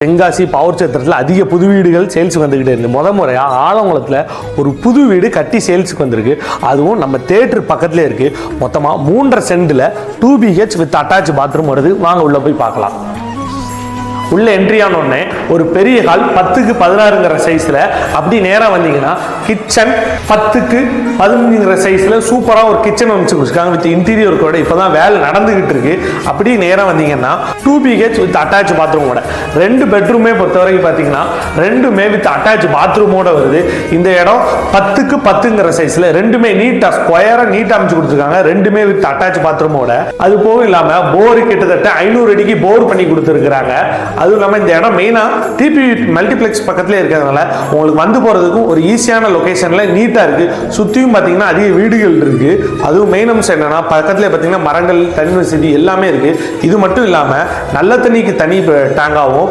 Tenkasi power சத்திரத்தில் அதிக புது வீடுகள் சேல்ஸுக்கு வந்துக்கிட்டே இருக்கு. முறையாக ஆலங்குளத்தில் ஒரு புது வீடு கட்டி சேல்ஸுக்கு வந்திருக்கு. அதுவும் நம்ம தேட்டர் பக்கத்துலேயே இருக்குது. மொத்தமாக 3.5 சென்டில் 2 BH வித் அட்டாச் பாத்ரூம் வருது. வாங்க உள்ளே போய் பார்க்கலாம். உள்ள என்ட்ரி ஆனோடனே ஒரு பெரிய ஹால் 10க்கு 16ங்கிற சைஸில், அப்படி நேராக வந்தீங்கன்னா கிச்சன் 10க்கு 15ங்கிற சைஸில் சூப்பராக ஒரு கிச்சன் அமைச்சு கொடுத்துருக்காங்க வித் இன்டீரியர் கூட. இப்போ தான் வேலை நடந்துகிட்டு இருக்கு. அப்படி நேராக வந்தீங்கன்னா 2 BH வித் அட்டாச் பாத்ரூமோட 2 பெட்ரூமே பொறுத்த வரைக்கும் பார்த்தீங்கன்னா 2மே வித் அட்டாச் பாத்ரூமோட வருது. இந்த இடம் 10க்கு 10ங்கிற சைஸில் 2மே நீட்டாக ஸ்கொயராக நீட்டாக அமைச்சு கொடுத்துருக்காங்க. 2மே வித் அட்டாச் பாத்ரூமோட. அது போக இல்லாமல் போர் கிட்டத்தட்ட 500 அடிக்கு போர் பண்ணி கொடுத்துருக்காங்க. அதுவும் இல்லாமல் இந்த இடம் மெயினாக டிபி மல்டிப்ளெக்ஸ் பக்கத்தில் இருக்கிறதுனால உங்களுக்கு வந்து போகிறதுக்கும் ஒரு ஈஸியான லொக்கேஷனில் நீட்டாக இருக்குது. சுற்றியும் பார்த்தீங்கன்னா அதிக வீடுகள் இருக்குது. அதுவும் மெயின் அம்சம் என்னென்னா பக்கத்தில் பார்த்தீங்கன்னா மரங்கள், தண்ணி வசதி எல்லாமே இருக்குது. இது மட்டும் இல்லாமல் நல்ல தண்ணிக்கு தனி டேங்காகவும்